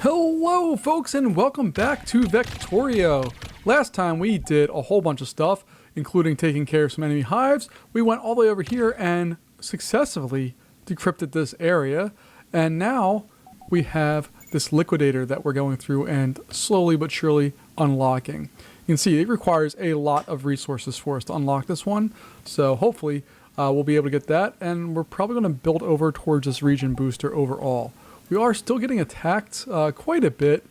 Hello folks and welcome back to Vectorio. Last time we did a whole bunch of stuff, including taking care of some enemy hives. We went all the way over here and successfully decrypted this area. And now we have this liquidator that we're going through and slowly but surely unlocking. You can see it requires a lot of resources for us to unlock this one. So hopefully we'll be able to get that. And we're probably going to build over towards this region booster overall. We are still getting attacked quite a bit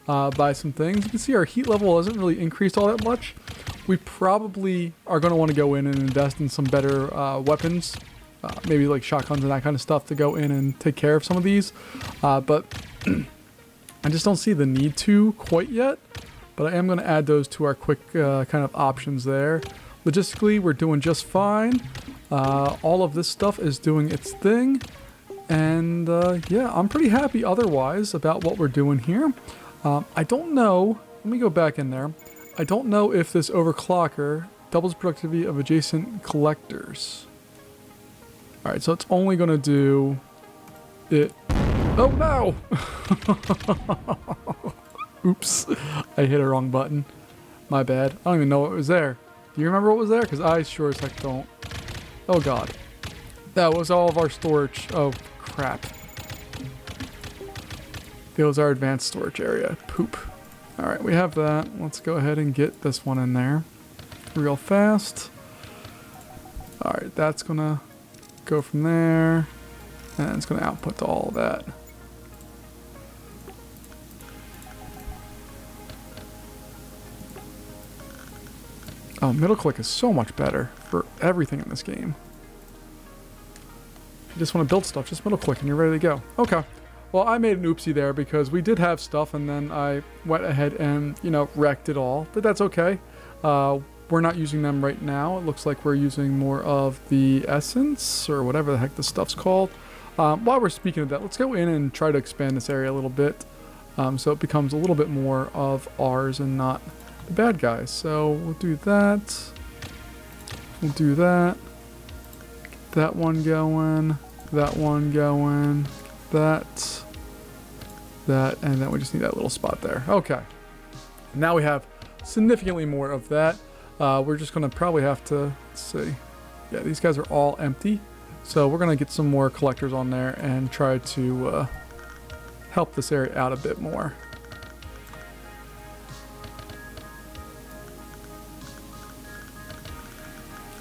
by some things. You can see our heat level hasn't really increased all that much. We probably are going to want to go in and invest in some better weapons, maybe like shotguns and that kind of stuff to go in and take care of some of these. But I just don't see the need to quite yet. But I am going to add those to our quick kind of options there. Logistically, we're doing just fine. All of this stuff is doing its thing. And yeah, I'm pretty happy otherwise about what we're doing here. I don't know, let me go back in there. I don't know if this overclocker doubles productivity of adjacent collectors. Alright, so it's only going to do it. Oh no! Oops, I hit a wrong button. My bad. I don't even know what was there. Do you remember what was there? Because I sure as heck don't. Oh god. That was all of our storage. Oh crap. It was our advanced storage area. Poop. Alright, we have that. Let's go ahead and get this one in there real fast. Alright, that's gonna go from there. And it's gonna output to all of that. Oh, middle click is so much better for everything in this game. You just want to build stuff, just middle click and you're ready to go. Okay. Well, I made an oopsie there because we did have stuff and then I went ahead and, you know, wrecked it all. But that's okay. We're not using them right now. It looks like we're using more of the essence or whatever the heck this stuff's called. While we're speaking of that, let's go in and try to expand this area a little bit. So it becomes a little bit more of ours and not the bad guys. So we'll do that. We'll do that. Get that one going. That one going, that, and then we just need that little spot there. Okay. Now we have significantly more of that. We're just going to probably have to, let's see. Yeah, these guys are all empty. So we're going to get some more collectors on there and try to help this area out a bit more.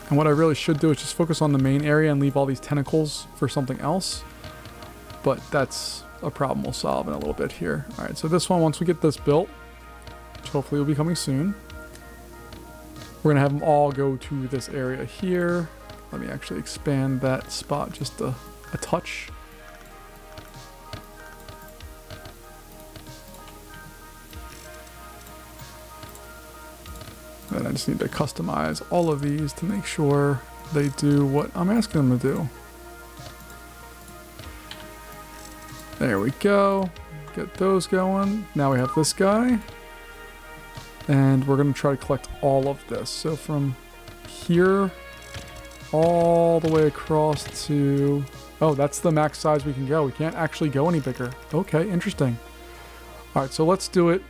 And what I really should do is just focus on the main area and leave all these tentacles for something else. But that's a problem we'll solve in a little bit here. Alright, so this one, once we get this built, which hopefully will be coming soon, we're going to have them all go to this area here. Let me actually expand that spot just a touch. And I just need to customize all of these to make sure they do what I'm asking them to do. There we go. Get those going. Now we have this guy. And we're going to try to collect all of this. So from here all the way across to... Oh, that's the max size we can go. We can't actually go any bigger. Okay, interesting. Alright, so let's do it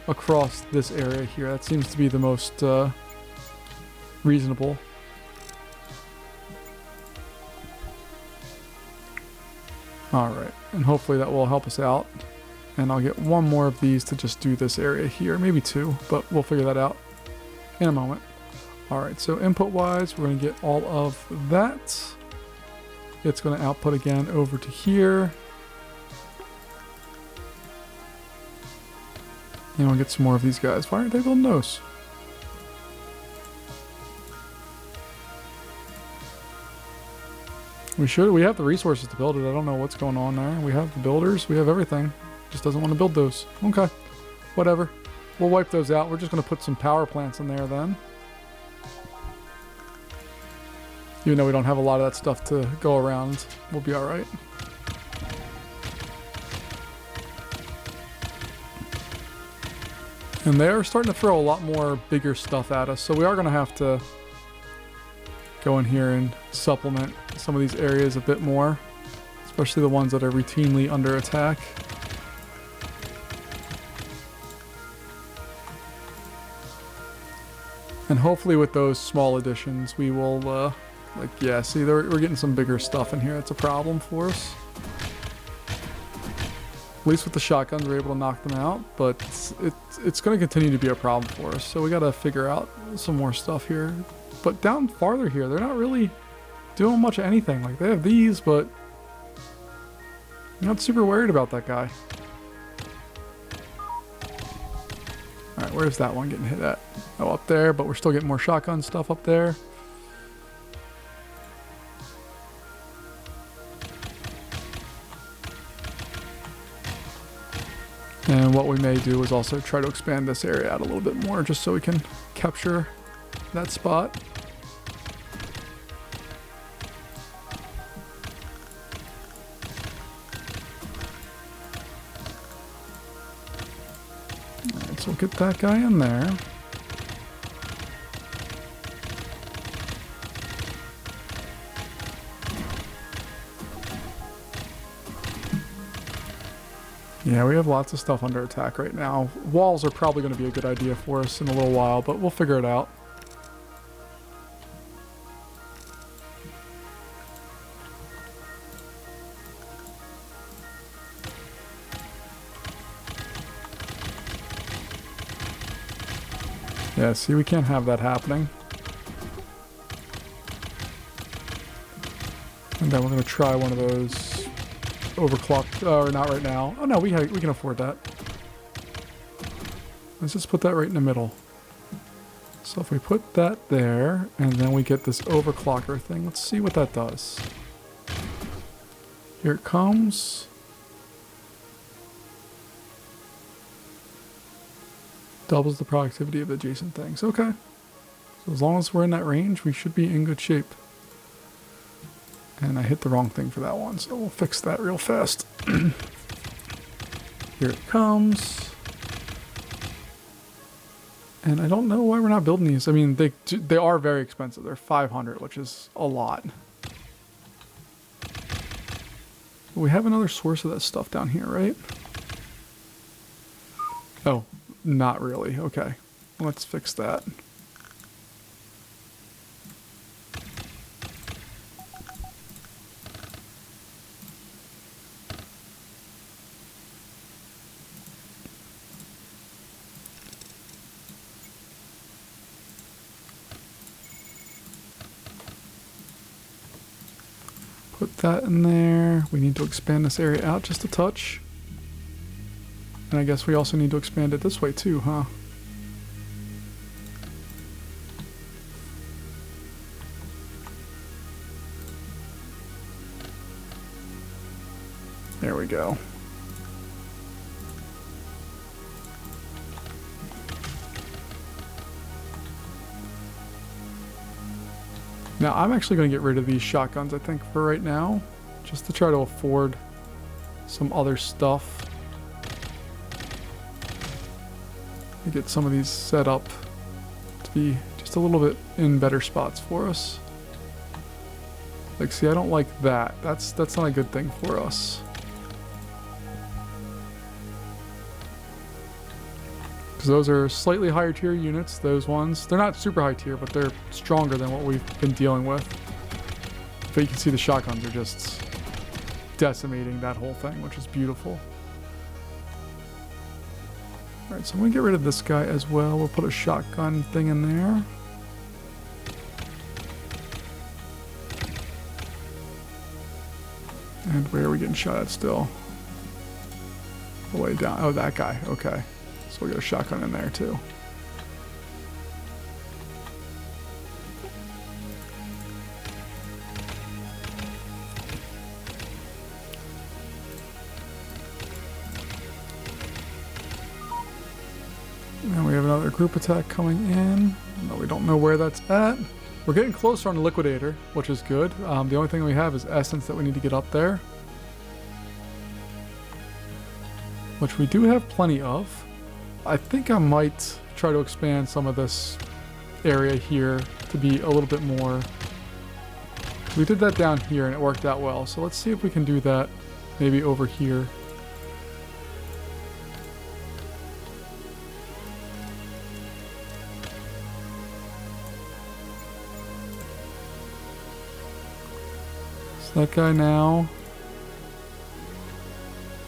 across this area here. That seems to be the most reasonable. Alright, and hopefully that will help us out. And I'll get one more of these to just do this area here. Maybe two, but we'll figure that out in a moment. Alright, so input wise, we're going to get all of that. It's going to output again over to here. And we'll get some more of these guys. Why aren't they building those? We have the resources to build it. I don't know what's going on there. We have the builders. We have everything. Just doesn't want to build those. Okay. Whatever. We'll wipe those out. We're just going to put some power plants in there then. Even though we don't have a lot of that stuff to go around, we'll be alright. And they're starting to throw a lot more bigger stuff at us, so we are going to have to go in here and supplement some of these areas a bit more, especially the ones that are routinely under attack. And hopefully with those small additions, we will, like, yeah, see, we're getting some bigger stuff in here. That's a problem for us. At least with the shotguns, we're able to knock them out, but it's going to continue to be a problem for us. So we got to figure out some more stuff here. But down farther here, they're not really doing much of anything. Like, they have these, but I'm not super worried about that guy. Alright, where's that one getting hit at? Oh, up there, but we're still getting more shotgun stuff up there. And what we may do is also try to expand this area out a little bit more just so we can capture that spot. Alright, so we'll get that guy in there. Yeah, we have lots of stuff under attack right now. Walls are probably going to be a good idea for us in a little while, but we'll figure it out. Yeah, see, we can't have that happening. And then we're going to try one of those overclocked, or not right now. Oh no, we can afford that. Let's just put that right in the middle. So if we put that there, and then we get this overclocker thing, let's see what that does. Here it comes. Doubles the productivity of adjacent things. Okay. So as long as we're in that range, we should be in good shape. And I hit the wrong thing for that one, so we'll fix that real fast. Here it comes. And I don't know why we're not building these. I mean, they are very expensive. They're 500, which is a lot. But we have another source of that stuff down here, right? Oh, not really. Okay, let's fix that. Put that in there. We need to expand this area out just a touch. And I guess we also need to expand it this way too, huh? There we go. Now, I'm actually going to get rid of these shotguns, I think, for right now. Just to try to afford some other stuff. Get some of these set up to be just a little bit in better spots for us. Like, see, I don't like that. That's not a good thing for us. Because those are slightly higher tier units, those ones. They're not super high tier, but they're stronger than what we've been dealing with. But you can see the shotguns are just decimating that whole thing, which is beautiful. Alright, so I'm going to get rid of this guy as well. We'll put a shotgun thing in there. And where are we getting shot at still? All the way down. Oh, that guy. Okay. So we'll get a shotgun in there too. And we have another group attack coming in. No, we don't know where that's at. We're getting closer on the liquidator, which is good. The only thing we have is essence that we need to get up there, which we do have plenty of. I think I might try to expand some of this area here to be a little bit more. We did that down here and it worked out well, so let's see if we can do that maybe over here. So that guy now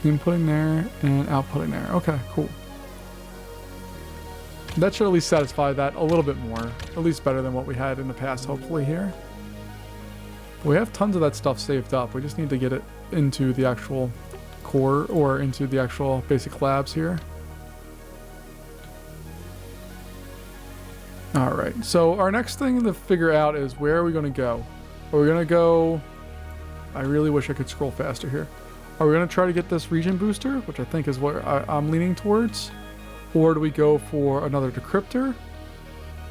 inputting there and outputting there. Okay, cool. That should at least satisfy that a little bit more. At least better than what we had in the past, hopefully, here. We have tons of that stuff saved up. We just need to get it into the actual core or into the actual basic labs here. Alright, so our next thing to figure out is where are we going to go? Are we going to go... I really wish I could scroll faster here. Are we going to try to get this region booster, which I think is what I'm leaning towards? Or do we go for another decryptor?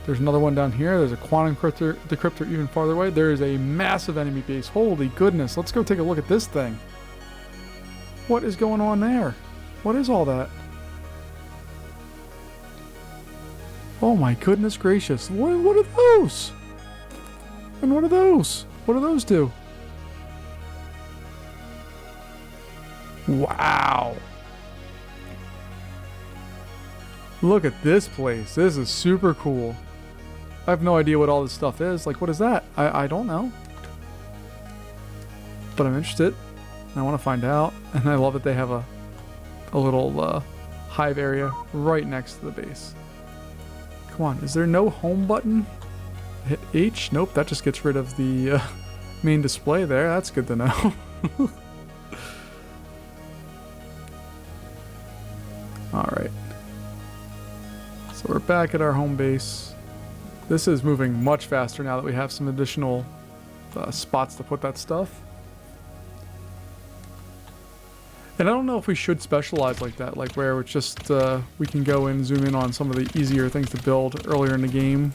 There's another one down here. There's a quantum decryptor even farther away. There is a massive enemy base. Holy goodness. Let's go take a look at this thing. What is going on there? What is all that? Oh my goodness gracious. What are those? And what are those? What do those do? Wow. Look at this place. This is super cool. I have no idea what all this stuff is. Like, what is that? I don't know. But I'm interested. I want to find out. And I love that they have a little hive area right next to the base. Come on. Is there no home button? Hit H? Nope. That just gets rid of the main display there. That's good to know. Alright. So we're back at our home base. This is moving much faster now that we have some additional spots to put that stuff. And I don't know if we should specialize like that, like where it's just we can go and zoom in on some of the easier things to build earlier in the game.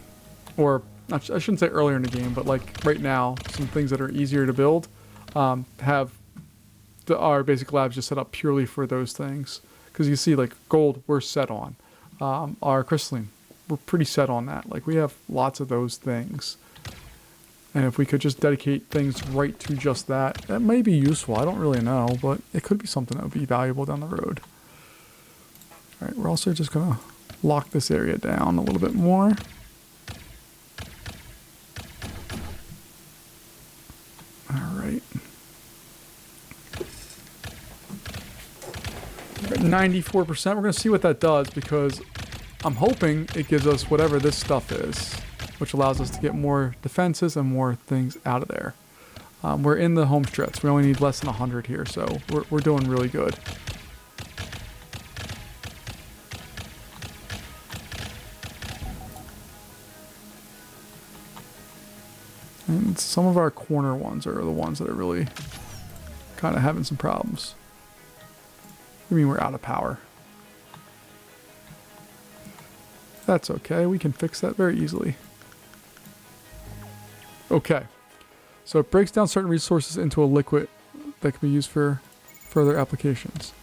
Or, I shouldn't say earlier in the game, but like right now, some things that are easier to build have our basic labs just set up purely for those things. Because you see, like, gold, we're set on. Our crystalline, we're pretty set on that. Like, we have lots of those things. And if we could just dedicate things right to just that, that may be useful. I don't really know, but it could be something that would be valuable down the road. Alright, we're also just going to lock this area down a little bit more. Alright. 94%. We're going to see what that does because I'm hoping it gives us whatever this stuff is, which allows us to get more defenses and more things out of there. We're in the home stretch. We only need less than 100 here, so we're doing really good. And some of our corner ones are the ones that are really kind of having some problems. I mean, we're out of power. That's okay. We can fix that very easily. Okay. So it breaks down certain resources into a liquid that can be used for further applications.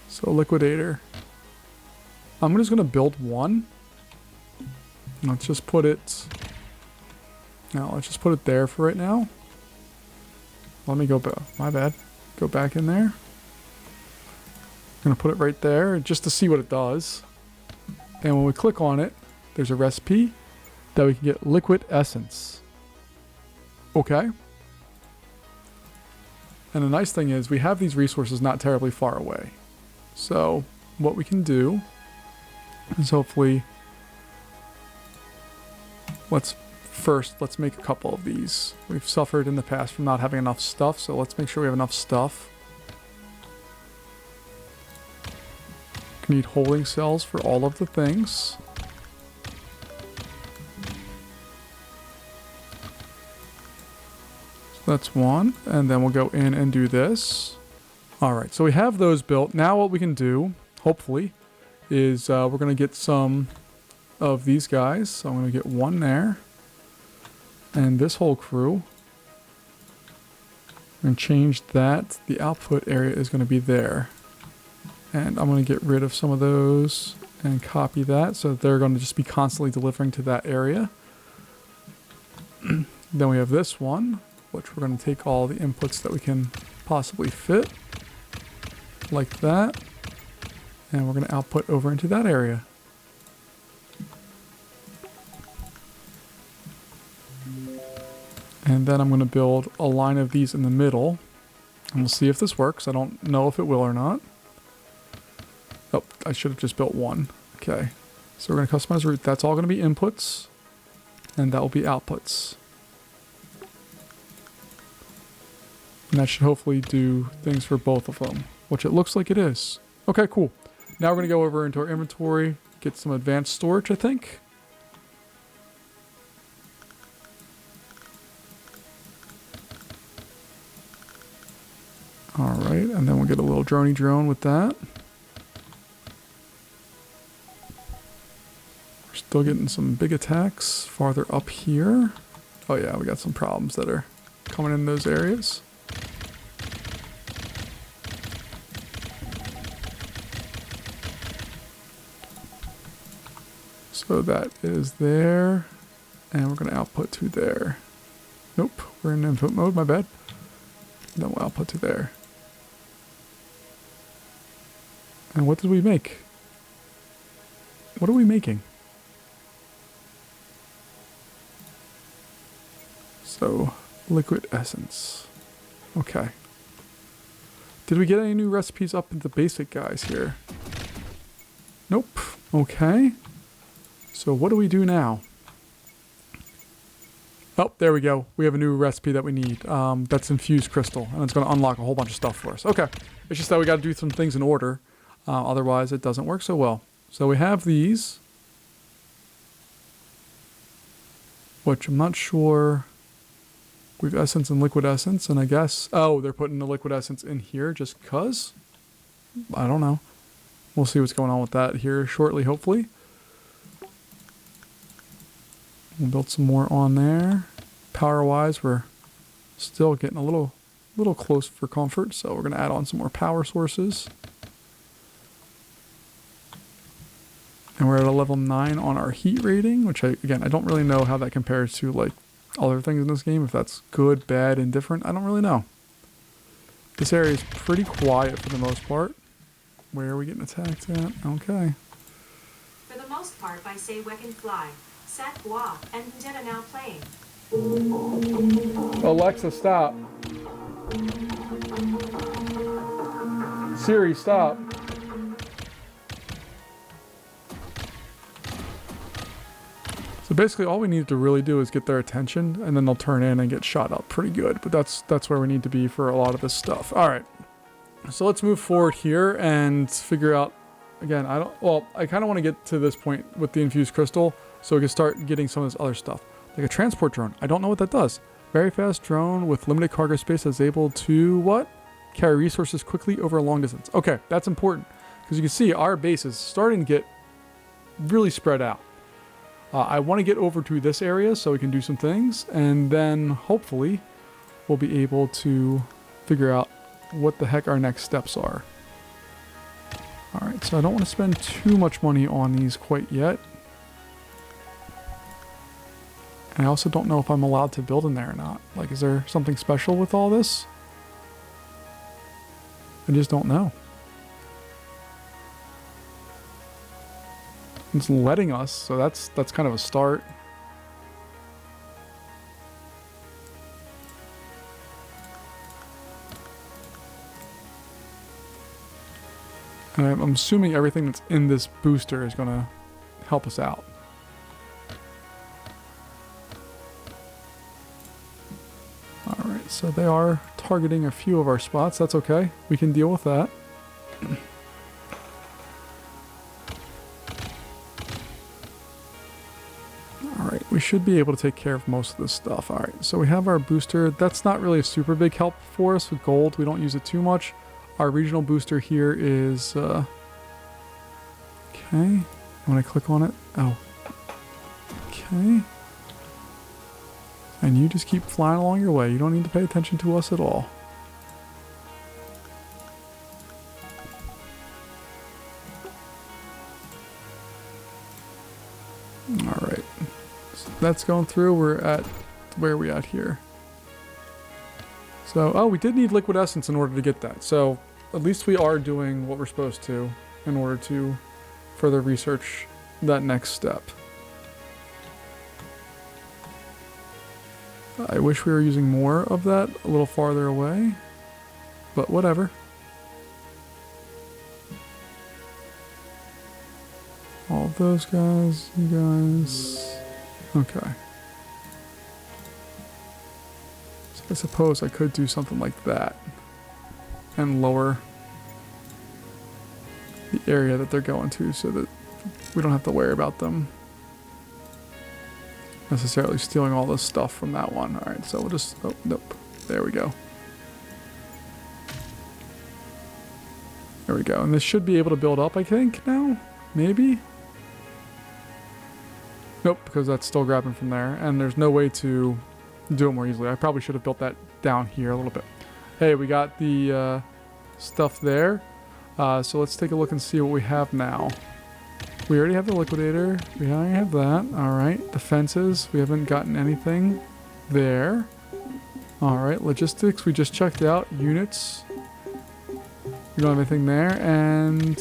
So liquidator. I'm just going to build one. Let's just put it... No, let's just put it there for right now. Let me go back. My bad. Go back in there. I'm going to put it right there just to see what it does. And when we click on it, there's a recipe that we can get liquid essence. Okay. And the nice thing is we have these resources not terribly far away. So what we can do is hopefully let's make a couple of these. We've suffered in the past from not having enough stuff, so let's make sure we have enough stuff. We need holding cells for all of the things. So that's one, and then we'll go in and do this. Alright, so we have those built. Now what we can do, hopefully, is we're going to get some of these guys. So I'm going to get one there. And this whole crew. And change that. The output area is going to be there. And I'm going to get rid of some of those and copy that so that they're going to just be constantly delivering to that area. Then we have this one, which we're going to take all the inputs that we can possibly fit. Like that. And we're going to output over into that area. And And then I'm going to build a line of these in the middle. And we'll see if this works. I don't know if it will or not. Oh, I should have just built one. Okay. So we're going to customize route. That's all going to be inputs. And that will be outputs. And that should hopefully do things for both of them, which it looks like it is. Okay, cool. Now we're going to go over into our inventory, get some advanced storage, I think. All right, and then we'll get a little droney drone with that. We're still getting some big attacks farther up here. Oh yeah, we got some problems that are coming in those areas. So that is there, and we're going to output to there. Nope, we're in input mode, my bad. Then we'll output to there. And what did we make? What are we making? So, liquid essence. Okay. Did we get any new recipes up in the basic guys here? Nope. Okay. So what do we do now? Oh, there we go. We have a new recipe that we need. That's infused crystal, and it's going to unlock a whole bunch of stuff for us. Okay. It's just that we got to do some things in order. Otherwise, it doesn't work so well. So we have these, which I'm not sure. We have essence and liquid essence, and I guess... Oh, they're putting the liquid essence in here just because? I don't know. We'll see what's going on with that here shortly, hopefully. We'll build some more on there. Power-wise, we're still getting a little close for comfort, so we're going to add on some more power sources. And we're at a level 9 on our heat rating, which I don't really know how that compares to like other things in this game. If that's good, bad, indifferent, I don't really know. This area is pretty quiet for the most part. Where are we getting attacked at? Okay. For the most part, by say Wek and Fly. Sat Bois and Vendetta now playing. Alexa, stop. Siri, stop. So basically all we need to really do is get their attention, and then they'll turn in and get shot up pretty good. But that's where we need to be for a lot of this stuff. All right. So let's move forward here and figure out, again, I kind of want to get to this point with the infused crystal so we can start getting some of this other stuff. Like a transport drone. I don't know what that does. Very fast drone with limited cargo space that's able to, what? Carry resources quickly over a long distance. Okay, that's important. Because you can see our base is starting to get really spread out. I want to get over to this area so we can do some things. And then, hopefully, we'll be able to figure out what the heck our next steps are. Alright, so I don't want to spend too much money on these quite yet. And I also don't know if I'm allowed to build in there or not. Like, is there something special with all this? I just don't know. It's letting us, so that's kind of a start. And I'm assuming everything that's in this booster is going to help us out. Alright, so they are targeting a few of our spots. That's okay. We can deal with that. Alright, we should be able to take care of most of this stuff. Alright, so we have our booster. That's not really a super big help for us with gold. We don't use it too much. Our regional booster here is... okay. When I click on it... Oh. Okay. And you just keep flying along your way. You don't need to pay attention to us at all. Alright. So that's going through. We're at... Where are we at here? So, oh, we did need liquid essence in order to get that. So, at least we are doing what we're supposed to in order to further research that next step. I wish we were using more of that a little farther away, but whatever. All of those guys, you guys. Okay. So I suppose I could do something like that and lower the area that they're going to so that we don't have to worry about them necessarily stealing all this stuff from that one. Alright, so we'll just... Oh, nope. There we go. There we go. And this should be able to build up, I think, now? Maybe? Nope, because that's still grabbing from there. And there's no way to do it more easily. I probably should have built that down here a little bit. Hey, we got the stuff there. So let's take a look and see what we have now. We already have the liquidator. We already have that. Alright. Defenses. We haven't gotten anything there. Alright. Logistics. We just checked out. Units. We don't have anything there. And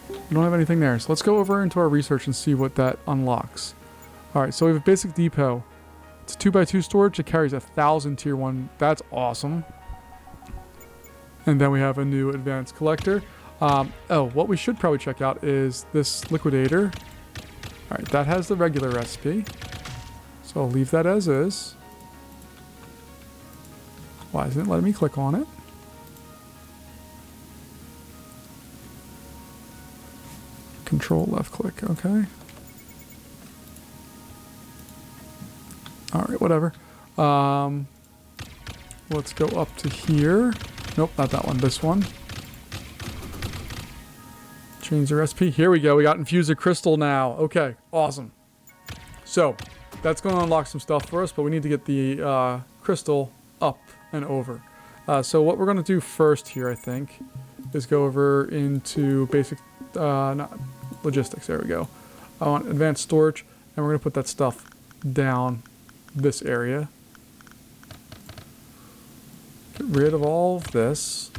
we don't have anything there. So let's go over into our research and see what that unlocks. Alright. So we have a basic depot. It's a 2x2 storage. It carries 1,000 tier 1. That's awesome. And then we have a new advanced collector. Oh, what we should probably check out is this liquidator. Alright, that has the regular recipe. So I'll leave that as is. Why isn't it letting me click on it? Control left click, okay. Alright, whatever. Let's go up to here. Nope, not that one, this one. Change the recipe. Here we go. We got infuser crystal now. Okay, awesome. So that's going to unlock some stuff for us, but we need to get the crystal up and over. So what we're going to do first here, I think, is go over into basic not logistics. There we go. I want advanced storage, and we're going to put that stuff down this area. Get rid of all of this.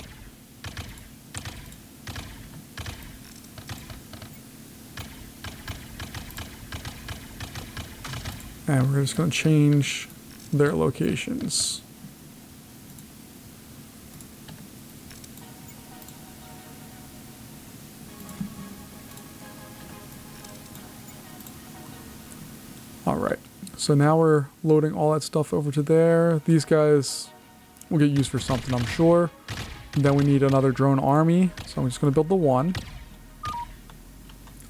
And we're just going to change their locations. Alright, so now we're loading all that stuff over to there. These guys will get used for something, I'm sure. And then we need another drone army, so I'm just going to build the one.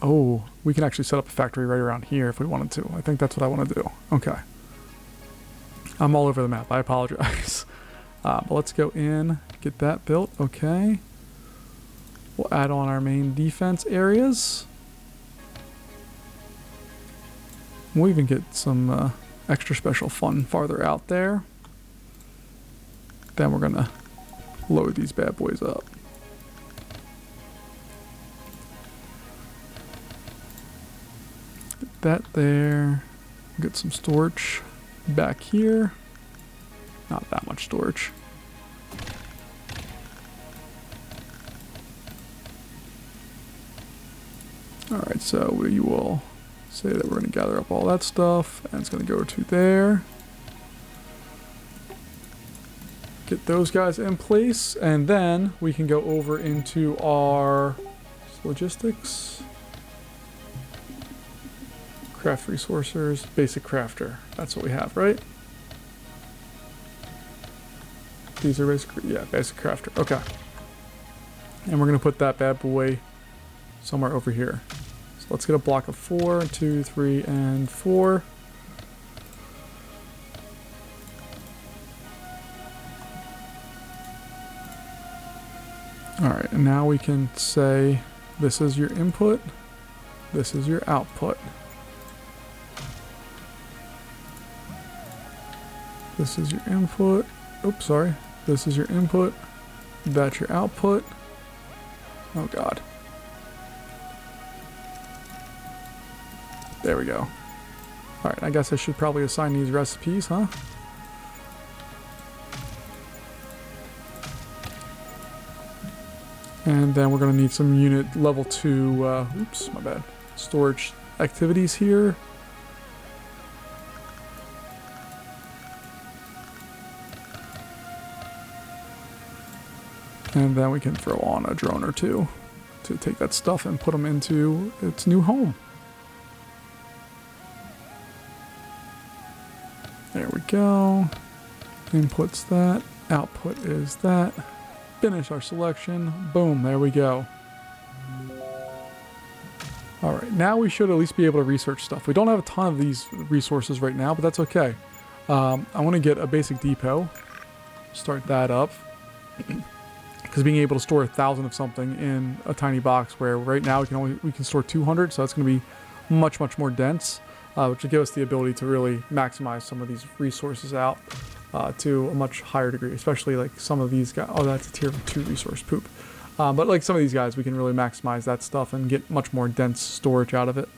Oh, we can actually set up a factory right around here if we wanted to. I think that's what I want to do. Okay. I'm all over the map. I apologize. But let's go in, get that built. Okay. We'll add on our main defense areas. We'll even get some extra special fun farther out there. Then we're going to load these bad boys up. Get that there. Get some storage back here. Not that much storage. Alright, so we will say that we're going to gather up all that stuff, and it's going to go to there. Get those guys in place, and then we can go over into our logistics. Craft resources, basic crafter. That's what we have, right? These are basic, yeah, basic crafter. Okay. And we're going to put that bad boy somewhere over here. So let's get a block of 4, 2, 3, and 4. Alright, and now we can say this is your input, this is your output. This is your input. Oops, sorry. This is your input. That's your output. Oh god. There we go. Alright, I guess I should probably assign these recipes, huh? And then we're going to need some unit level 2, oops, my bad, storage activities here. And then we can throw on a drone or two to take that stuff and put them into its new home. There we go. Input's that. Output is that. Finish our selection. Boom, there we go. Alright, now we should at least be able to research stuff. We don't have a ton of these resources right now, but that's okay. I want to get a basic depot. Start that up. Because being able to store 1,000 of something in a tiny box, where right now we can store 200, so that's going to be much more dense, which will give us the ability to really maximize some of these resources out to a much higher degree. Especially like some of these guys. Oh, that's a tier 2 resource. Poop. But like some of these guys, we can really maximize that stuff and get much more dense storage out of it.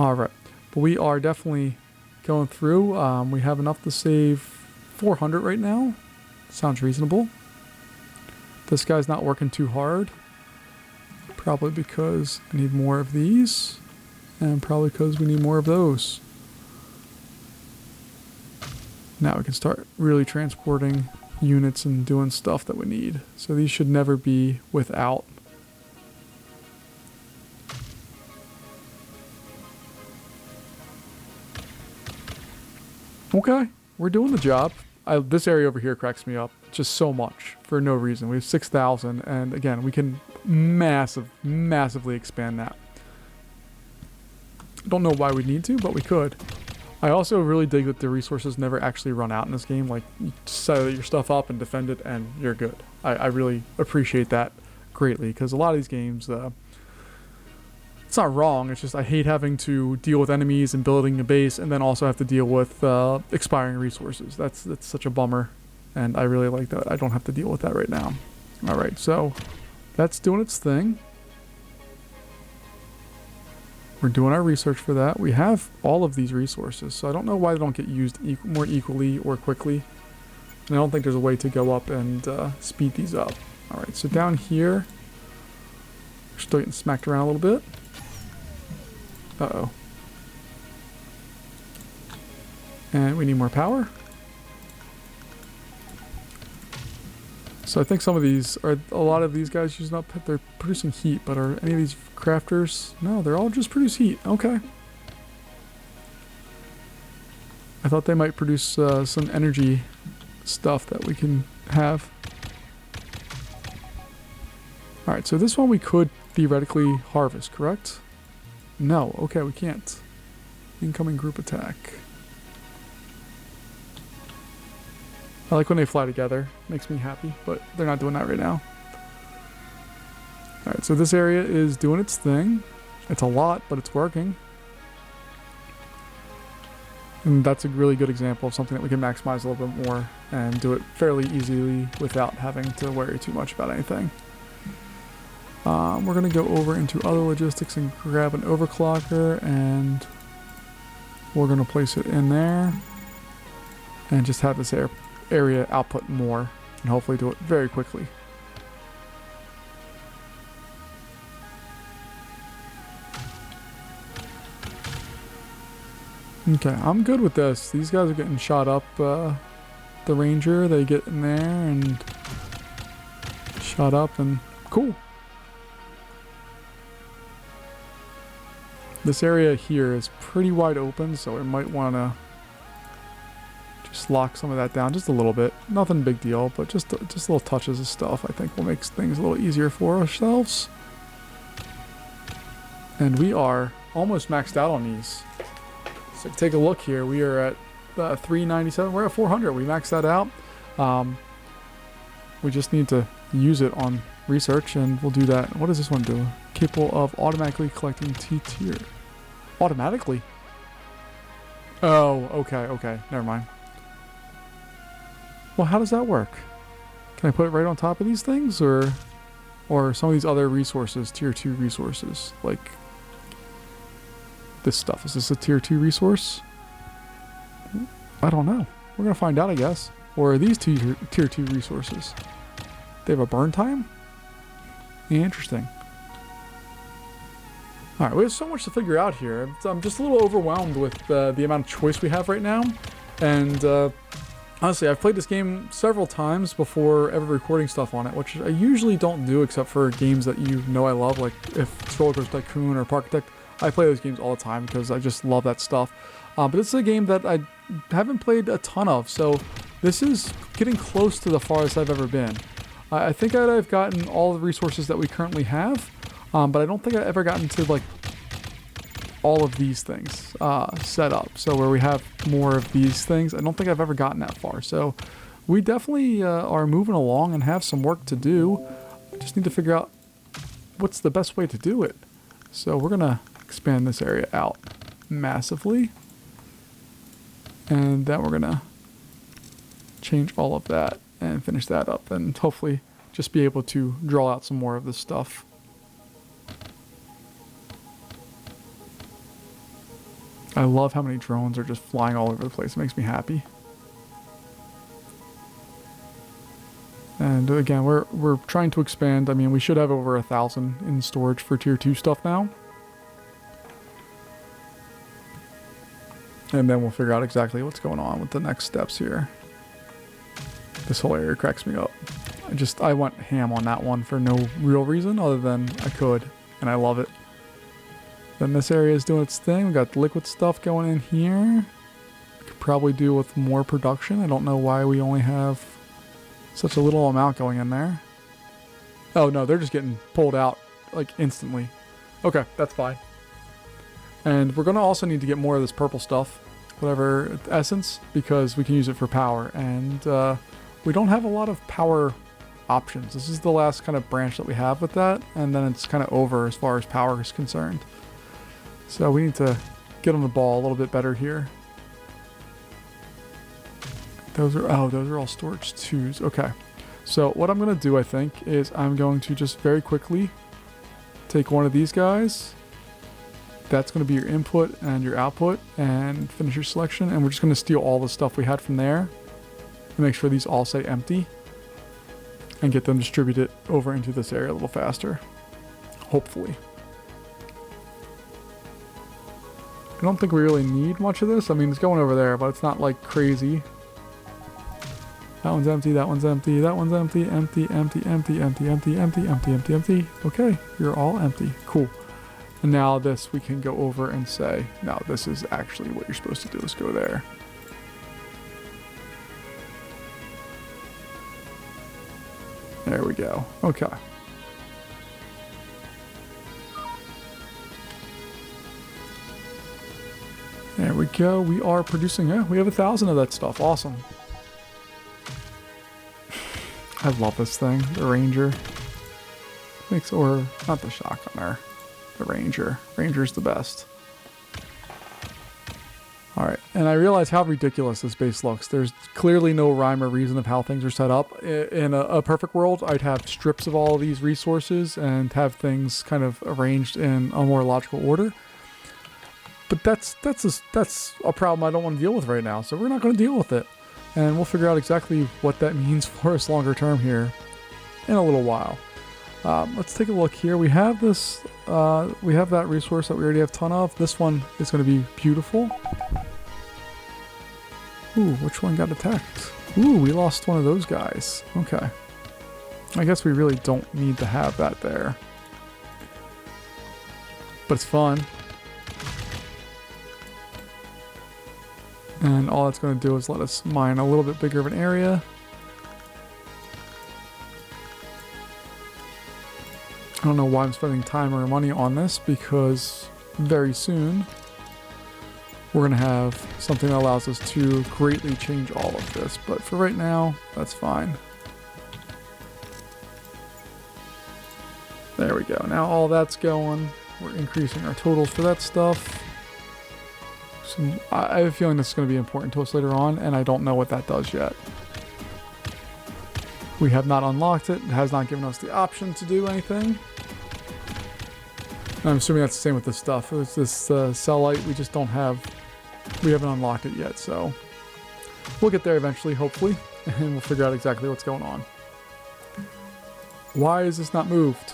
All right, but we are definitely going through. We have enough to save 400 right now. Sounds reasonable. This guy's not working too hard. Probably because I need more of these. And probably because we need more of those. Now we can start really transporting units and doing stuff that we need. So these should never be without. Okay, we're doing the job. This area over here cracks me up just so much for no reason. We have 6,000, and again, we can massively expand that. Don't know why we need to, but we could. I also really dig that the resources never actually run out in this game. Like, you set your stuff up and defend it, and you're good. I really appreciate that greatly, because a lot of these games, it's not wrong, it's just I hate having to deal with enemies and building a base, and then also have to deal with expiring resources. That's such a bummer, and I really like that I don't have to deal with that right now. Alright, so that's doing its thing. We're doing our research for that. We have all of these resources, so I don't know why they don't get used more equally or quickly. And I don't think there's a way to go up and speed these up. Alright, so down here, we're still getting smacked around a little bit. Uh-oh. And we need more power. So I think some of these, are a lot of these guys using up, they're producing heat, but are any of these crafters? No, they're all just produce heat. Okay. I thought they might produce some energy stuff that we can have. Alright, so this one we could theoretically harvest, correct? No, okay, we can't. Incoming group attack. I like when they fly together. Makes me happy, but they're not doing that right now. Alright, so this area is doing its thing. It's a lot, but it's working. And that's a really good example of something that we can maximize a little bit more and do it fairly easily without having to worry too much about anything. We're going to go over into other logistics and grab an overclocker, and we're going to place it in there and just have this area output more and hopefully do it very quickly. Okay, I'm good with this. These guys are getting shot up. The ranger, they get in there and shot up, and cool. This area here is pretty wide open, so we might want to just lock some of that down just a little bit. Nothing big deal, but just little touches of stuff I think will make things a little easier for ourselves. And we are almost maxed out on these. So take a look here. We are at 397. We're at 400. We maxed that out. We just need to use it on research, and we'll do that. What does this one do? Capable of automatically collecting T tier. Automatically? Oh, okay. Never mind. Well, how does that work? Can I put it right on top of these things, or some of these other resources, tier 2 resources, like this stuff? Is this a tier 2 resource? I don't know. We're gonna find out, I guess. Or are these tier 2 resources? They have a burn time? Interesting. Alright, we have so much to figure out here. I'm just a little overwhelmed with the amount of choice we have right now. And Honestly, I've played this game several times before ever recording stuff on it, which I usually don't do except for games that you know I love, like if it's Roller Coaster Tycoon or Parkitect. I play those games all the time because I just love that stuff. But it's a game that I haven't played a ton of, so this is getting close to the farthest I've ever been. I think I've gotten all the resources that we currently have, but I don't think I've ever gotten to like all of these things set up. So where we have more of these things, I don't think I've ever gotten that far. So we definitely are moving along and have some work to do. I just need to figure out what's the best way to do it. So we're gonna expand this area out massively. And then we're gonna change all of that and finish that up and hopefully just be able to draw out some more of this stuff. I love how many drones are just flying all over the place. It makes me happy. And again, we're trying to expand. I mean, we should have over 1,000 in storage for tier 2 stuff now. And then we'll figure out exactly what's going on with the next steps here. This whole area cracks me up. I went ham on that one for no real reason other than I could, and I love it. Then this area is doing its thing. We got liquid stuff going in here. Could probably do with more production. I don't know why we only have such a little amount going in there. Oh no, they're just getting pulled out like instantly. Okay, that's fine. And we're going to also need to get more of this purple stuff, whatever essence, because we can use it for power. And we don't have a lot of power options. This is the last kind of branch that we have with that, and then it's kind of over as far as power is concerned. So we need to get on the ball a little bit better here. Those are all storage 2s. Okay. So what I'm going to do, I think, is I'm going to just very quickly take one of these guys. That's going to be your input and your output, and finish your selection. And we're just going to steal all the stuff we had from there and make sure these all say empty and get them distributed over into this area a little faster. Hopefully. I don't think we really need much of this. I mean, it's going over there, but it's not like crazy. That one's empty, that one's empty, that one's empty, empty, empty, empty, empty, empty, empty, empty, empty, empty. Okay, you're all empty. Cool. And now this we can go over and say, no, this is actually what you're supposed to do is go there. There we go. Okay. There we go. We are producing. Yeah, we have 1,000 of that stuff. Awesome. I love this thing. The Ranger. Or not the Shotgunner. The Ranger. Ranger's the best. Alright, and I realize how ridiculous this base looks. There's clearly no rhyme or reason of how things are set up. In a perfect world, I'd have strips of all of these resources and have things kind of arranged in a more logical order. But that's a problem I don't want to deal with right now, so we're not going to deal with it. And we'll figure out exactly what that means for us longer term here in a little while. Let's take a look here. We have this, we have that resource that we already have a ton of. This one is going to be beautiful. Ooh, which one got attacked? Ooh, we lost one of those guys. Okay. I guess we really don't need to have that there. But it's fun. And all that's going to do is let us mine a little bit bigger of an area. I don't know why I'm spending time or money on this, because very soon we're going to have something that allows us to greatly change all of this. But for right now, that's fine. There we go. Now all that's going. We're increasing our totals for that stuff. I have a feeling this is going to be important to us later on, and I don't know what that does yet. We have not unlocked it. It has not given us the option to do anything. And I'm assuming that's the same with this stuff. It's this cell light we just don't have. We haven't unlocked it yet, so we'll get there eventually, hopefully, and we'll figure out exactly what's going on. Why is this not moved?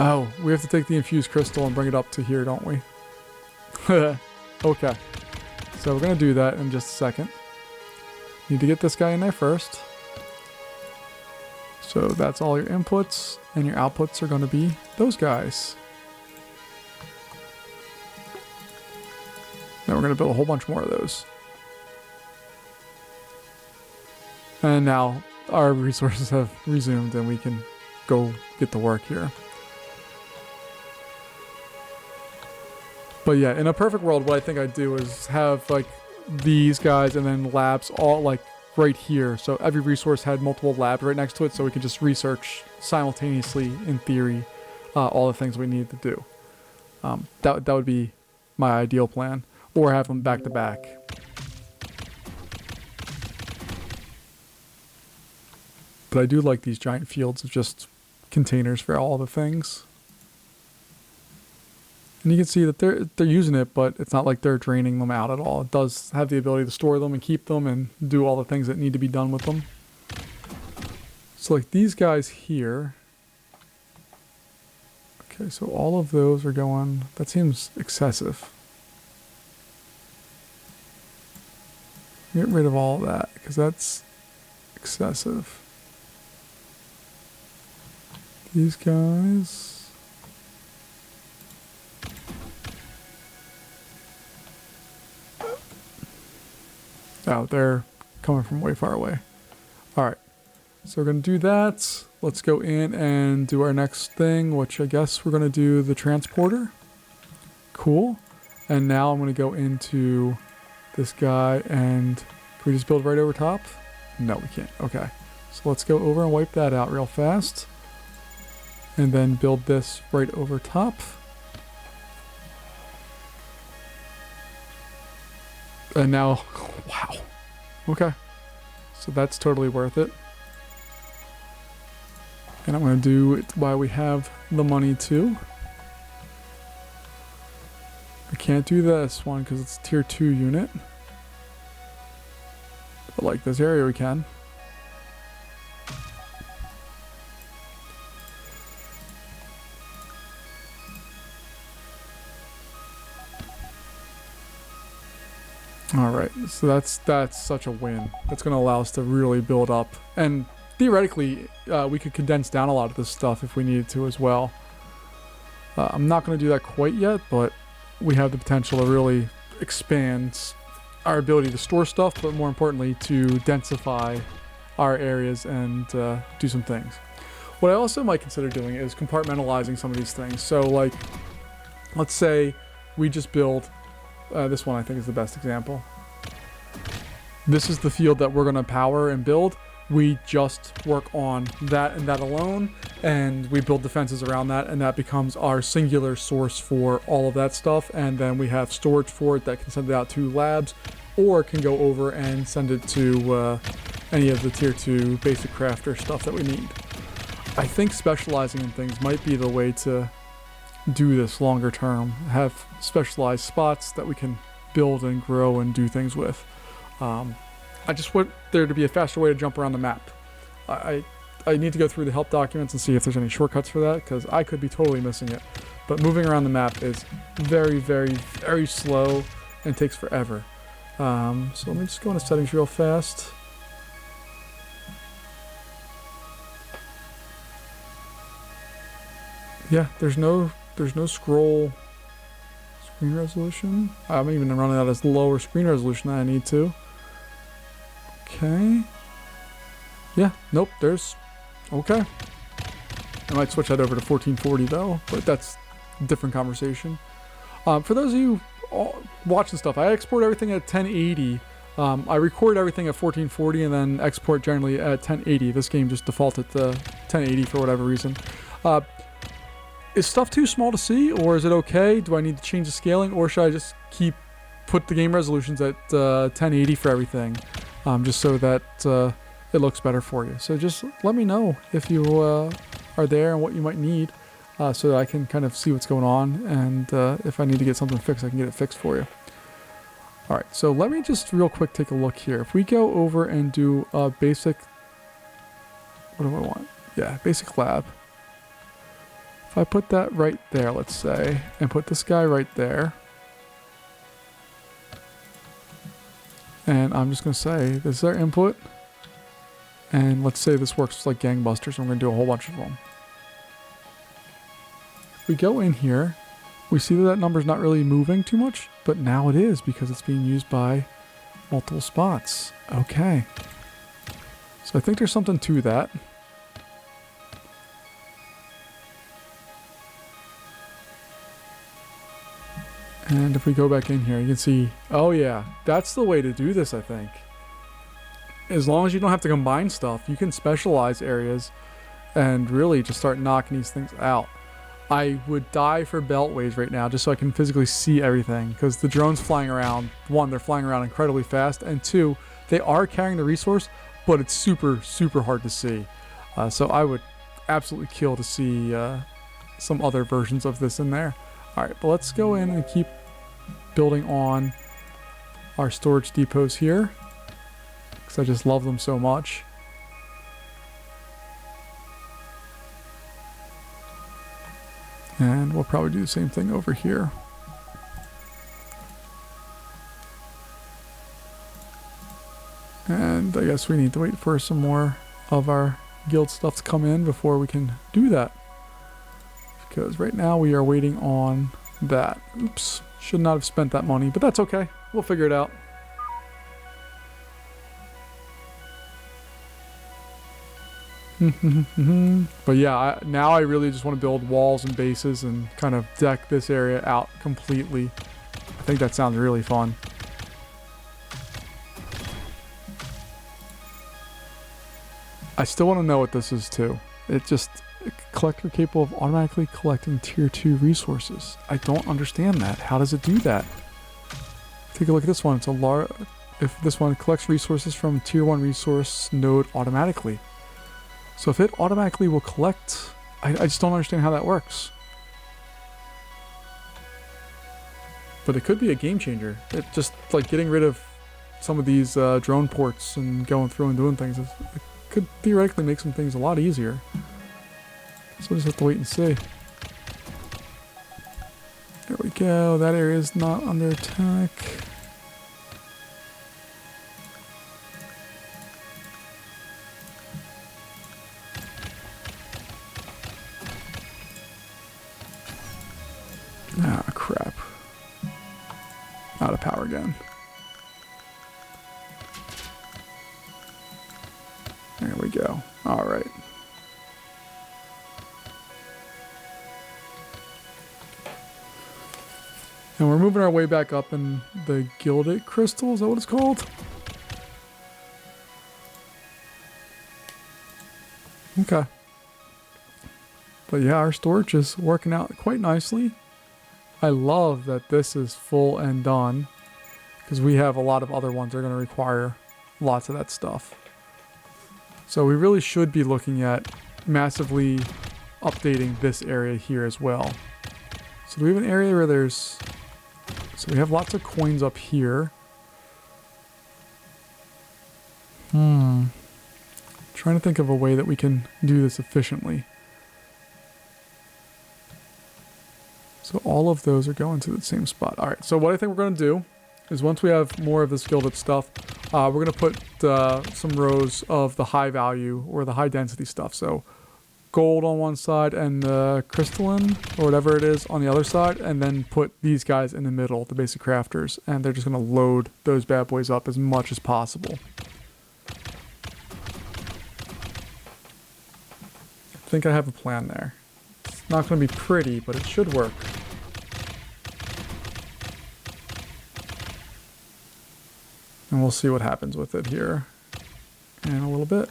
Oh, we have to take the infused crystal and bring it up to here, don't we? Okay. So we're going to do that in just a second. Need to get this guy in there first. So that's all your inputs, and your outputs are going to be those guys. Then we're going to build a whole bunch more of those. And now our resources have resumed and we can go get to work here. But yeah, in a perfect world, what I think I'd do is have like these guys and then labs all like right here. So every resource had multiple labs right next to it, so we could just research simultaneously, in theory, all the things we need to do. That would be my ideal plan. Or have them back to back. But I do like these giant fields of just containers for all the things. And you can see that they're using it, but it's not like they're draining them out at all. It does have the ability to store them and keep them and do all the things that need to be done with them. So like these guys here. Okay, so all of those are going... That seems excessive. Get rid of all of that, because that's excessive. These guys... Oh, they're coming from way far away. Alright, so we're going to do that. Let's go in and do our next thing, which I guess we're going to do the transporter. Cool. And now I'm going to go into this guy and... Can we just build right over top? No, we can't. Okay. So let's go over and wipe that out real fast. And then build this right over top. And now, wow. Okay. So that's totally worth it. And I'm going to do it while we have the money too. I can't do this one because it's a tier 2 unit. But like this area we can. Alright, so that's such a win. That's going to allow us to really build up. And theoretically, we could condense down a lot of this stuff if we needed to as well. I'm not going to do that quite yet, but we have the potential to really expand our ability to store stuff, but more importantly, to densify our areas and do some things. What I also might consider doing is compartmentalizing some of these things. So like, let's say we just build... this one I think is the best example. This is the field that we're going to power and build. We just work on that and that alone, and we build defenses around that, and that becomes our singular source for all of that stuff. And then we have storage for it that can send it out to labs, or can go over and send it to any of the tier 2 basic crafter stuff that we need. I think specializing in things might be the way to do this longer term. Have specialized spots that we can build and grow and do things with. I just want there to be a faster way to jump around the map. I need to go through the help documents and see if there's any shortcuts for that, because I could be totally missing it. But moving around the map is very, very, very slow and takes forever. So let me just go into settings real fast. Yeah, there's no scroll screen resolution. I'm even running that as lower screen resolution than I need to. Okay. Yeah, nope, there's... Okay. I might switch that over to 1440 though, but that's a different conversation. For those of you watching stuff, I export everything at 1080. I record everything at 1440 and then export generally at 1080. This game just defaulted to 1080 for whatever reason. Is stuff too small to see, or is it okay? Do I need to change the scaling, or should I just put the game resolutions at 1080 for everything, just so that it looks better for you? So just let me know if you are there and what you might need, so that I can kind of see what's going on, and if I need to get something fixed, I can get it fixed for you. Alright, so let me just real quick take a look here. If we go over and do a basic... What do I want? Yeah, basic lab. If I put that right there, let's say, and put this guy right there. And I'm just going to say, this is our input. And let's say this works like gangbusters. I'm going to do a whole bunch of them. If we go in here, we see that number's not really moving too much, but now it is because it's being used by multiple spots. Okay. So I think there's something to that. And if we go back in here, you can see, oh yeah, that's the way to do this, I think. As long as you don't have to combine stuff, you can specialize areas and really just start knocking these things out. I would die for beltways right now just so I can physically see everything, because the drones flying around, one, they're flying around incredibly fast, and two, they are carrying the resource, but it's super, super hard to see. So I would absolutely kill to see some other versions of this in there. Alright, but let's go in and keep building on our storage depots here, because I just love them so much. And we'll probably do the same thing over here. And I guess we need to wait for some more of our guild stuff to come in before we can do that. Because right now we are waiting on that. Oops, should not have spent that money, but that's okay. We'll figure it out. But yeah, now I really just want to build walls and bases and kind of deck this area out completely. I think that sounds really fun. I still want to know what this is too. It just, a collector capable of automatically collecting tier 2 resources. I don't understand that. How does it do that? Take a look at this one. It's a large, if this one collects resources from tier 1 resource node automatically. So if it automatically will collect, I just don't understand how that works. But it could be a game changer. It just, like, getting rid of some of these drone ports and going through and doing things, it could theoretically make some things a lot easier. So we'll just have to wait and see. There we go. That area is not under attack. Ah, crap. Out of power again. There we go. All right. And we're moving our way back up in the Gilded Crystal. Is that what it's called? Okay. But yeah, our storage is working out quite nicely. I love that this is full and done, because we have a lot of other ones that are going to require lots of that stuff. So we really should be looking at massively updating this area here as well. So do we have an area where there's... So we have lots of coins up here. Trying to think of a way that we can do this efficiently. So all of those are going to the same spot. All right, so what I think we're going to do is once we have more of this gilded stuff, we're going to put some rows of the high value or the high density stuff. So gold on one side and crystalline or whatever it is on the other side, and then put these guys in the middle, the basic crafters, and they're just going to load those bad boys up as much as possible. I think I have a plan there. It's not going to be pretty, but it should work. And we'll see what happens with it here in a little bit.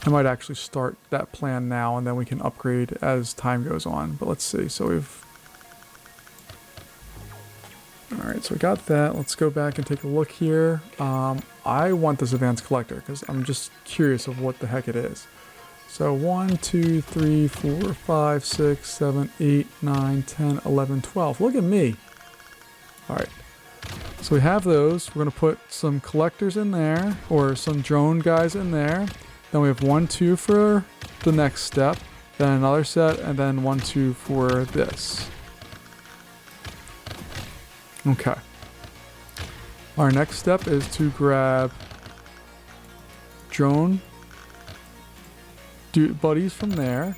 I might actually start that plan now, and then we can upgrade as time goes on. But let's see. So we've... Alright, so we got that. Let's go back and take a look here. I want this advanced collector because I'm just curious of what the heck it is. So 1, 2, 3, 4, 5, 6, 7, 8, 9, 10, 11, 12. Look at me. Alright. So we have those. We're going to put some collectors in there, or some drone guys in there. Then we have 1, 2 for the next step. Then another set, and then 1, 2 for this. Okay. Our next step is to grab drone buddies from there.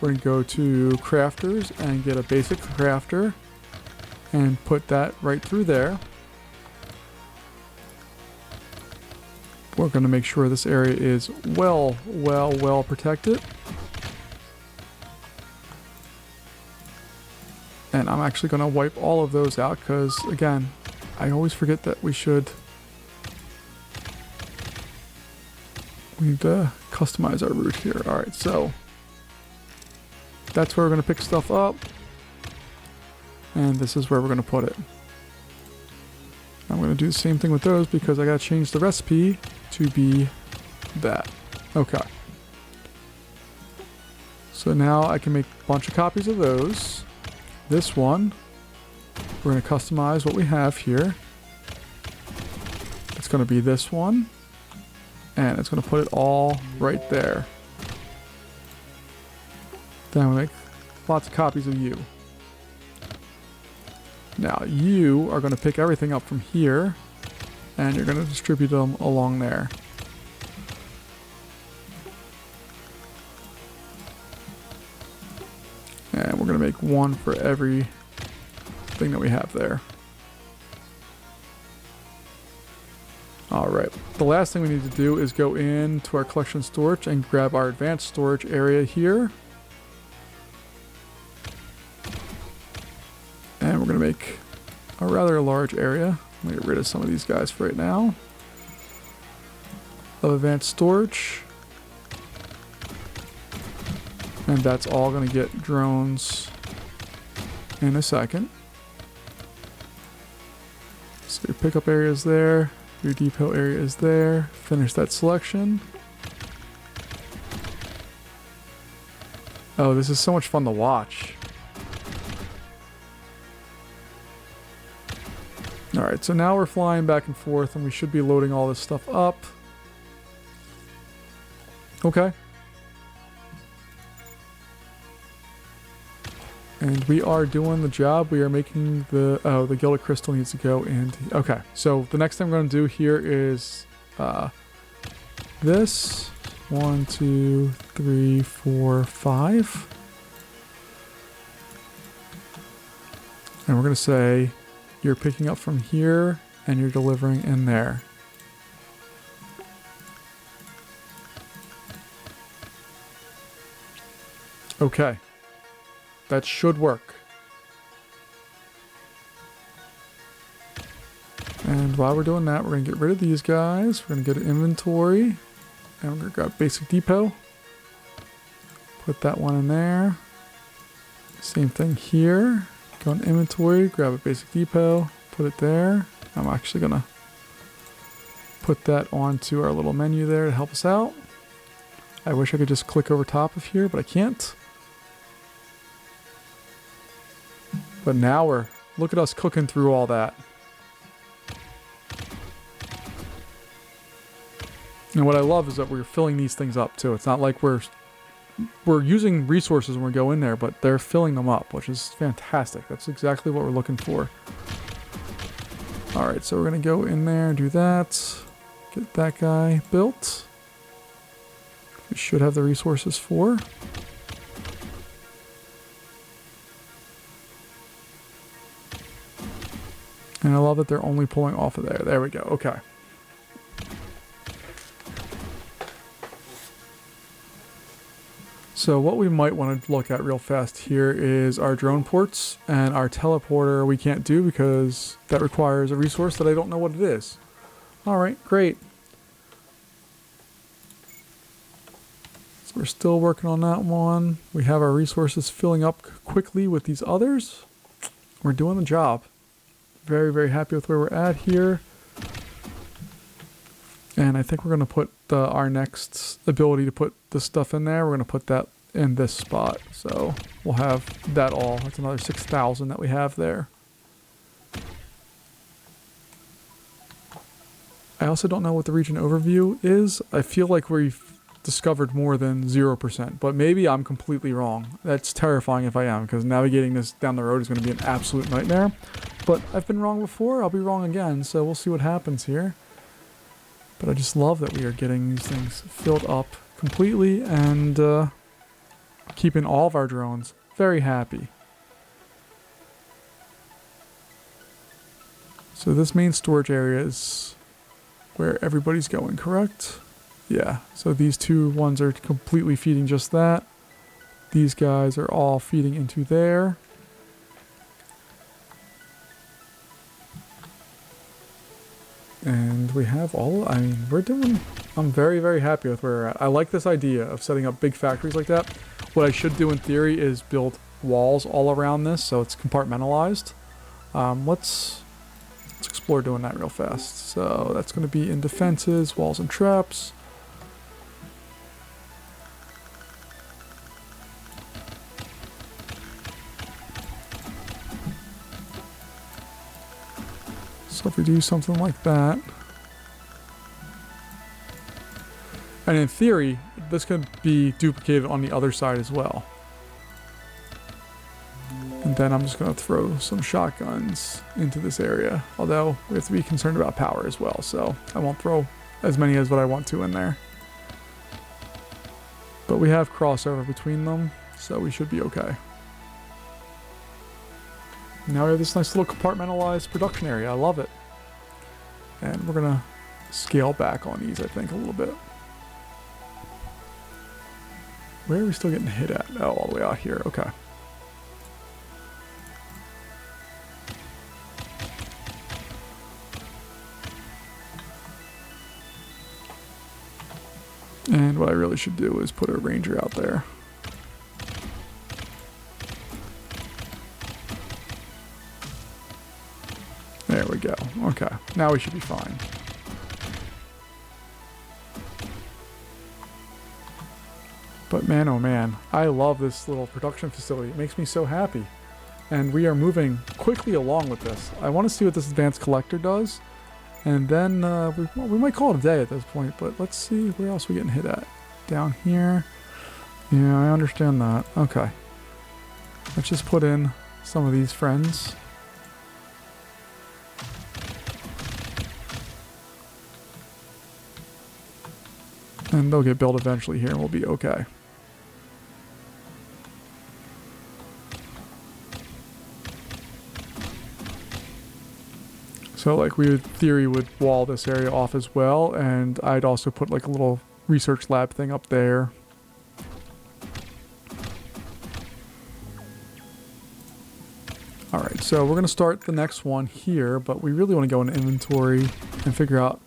We're going to go to crafters and get a basic crafter and put that right through there. We're going to make sure this area is well protected. And I'm actually going to wipe all of those out because, again, I always forget that we need to customize our route here. Alright, so that's where we're going to pick stuff up. And this is where we're going to put it. I'm going to do the same thing with those because I got to change the recipe to be that. Okay. So now I can make a bunch of copies of those. This one, we're going to customize what we have here. It's going to be this one. And it's going to put it all right there. Then we make lots of copies of you. Now you are going to pick everything up from here. And you're going to distribute them along there. And we're going to make one for every thing that we have there. Alright, the last thing we need to do is go into our collection storage and grab our advanced storage area here. And we're going to make a rather large area. I'm going to get rid of some of these guys for right now. Of advanced storage. And that's all going to get drones in a second. So your pickup area is there. Your depot area is there. Finish that selection. Oh, this is so much fun to watch. Alright, so now we're flying back and forth and we should be loading all this stuff up. Okay. And we are doing the job. We are making the... Oh, the gilded crystal needs to go in. Okay, so the next thing I'm going to do here is... this. 1, 2, 3, 4, 5. And we're going to say... You're picking up from here, and you're delivering in there. Okay. That should work. And while we're doing that, we're going to get rid of these guys. We're going to go to inventory. And we're going to grab basic depot. Put that one in there. Same thing here. Go in inventory, grab a basic depot, put it there. I'm actually going to put that onto our little menu there to help us out. I wish I could just click over top of here, but I can't. But now look at us cooking through all that. And what I love is that we're filling these things up too. It's not like we're using resources when we go in there, but they're filling them up, which is fantastic. That's exactly what we're looking for. Alright, so we're going to go in there and do that. Get that guy built. We should have the resources for. And I love that they're only pulling off of there. There we go. Okay. So what we might want to look at real fast here is our drone ports, and our teleporter we can't do because that requires a resource that I don't know what it is. Alright, great. So we're still working on that one. We have our resources filling up quickly with these others. We're doing the job. Very, very happy with where we're at here. And I think we're going to put our next ability to put this stuff in there. We're going to put that in this spot. So we'll have that all. That's another 6,000 that we have there. I also don't know what the region overview is. I feel like we've discovered more than 0%, but maybe I'm completely wrong. That's terrifying if I am, because navigating this down the road is going to be an absolute nightmare. But I've been wrong before, I'll be wrong again, so we'll see what happens here. But I just love that we are getting these things filled up completely and keeping all of our drones very happy. So this main storage area is where everybody's going, correct? Yeah, so these two ones are completely feeding just that. These guys are all feeding into there. And we have all, I mean, I'm very, very happy with where we're at. I like this idea of setting up big factories like that. What I should do in theory is build walls all around this so it's compartmentalized. Let's explore doing that real fast. So that's going to be in defenses, walls and traps. So if we do something like that, and in theory, this could be duplicated on the other side as well. And then I'm just going to throw some shotguns into this area, although we have to be concerned about power as well, so I won't throw as many as what I want to in there. But we have crossover between them, so we should be okay. Now we have this nice little compartmentalized production area. I love it. And we're going to scale back on these, I think, a little bit. Where are we still getting hit at? Oh, all the way out here. Okay. And what I really should do is put a ranger out there. There we go. Okay, now we should be fine. But man, oh man, I love this little production facility. It makes me so happy. And we are moving quickly along with this. I want to see what this advanced collector does. And then we might call it a day at this point, but let's see where else we're getting hit at. Down here. Yeah, I understand that. Okay. Let's just put in some of these friends. And they'll get built eventually here and we'll be okay. So like we in theory would wall this area off as well, and I'd also put like a little research lab thing up there. Alright, so we're going to start the next one here, but we really want to go into inventory and figure out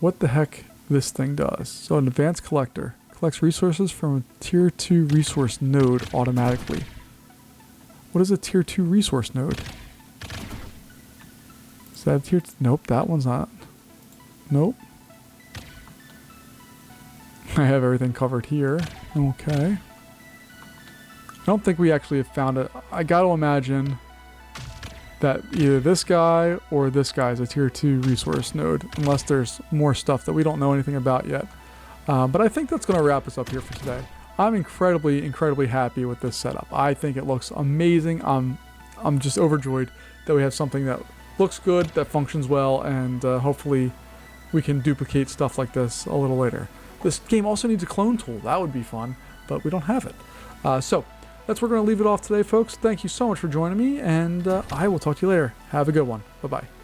what the heck this thing does. So an advanced collector collects resources from a tier 2 resource node automatically. What is a tier 2 resource node? Is that a tier? Nope, that one's not. Nope. I have everything covered here. Okay. I don't think we actually have found it. I gotta imagine that either this guy or this guy is a tier 2 resource node, unless there's more stuff that we don't know anything about yet. But I think that's going to wrap us up here for today. I'm incredibly, incredibly happy with this setup. I think it looks amazing. I'm just overjoyed that we have something that looks good, that functions well, and hopefully we can duplicate stuff like this a little later. This game also needs a clone tool. That would be fun, but we don't have it. So that's where we're going to leave it off today, folks. Thank you so much for joining me, and I will talk to you later. Have a good one. Bye-bye.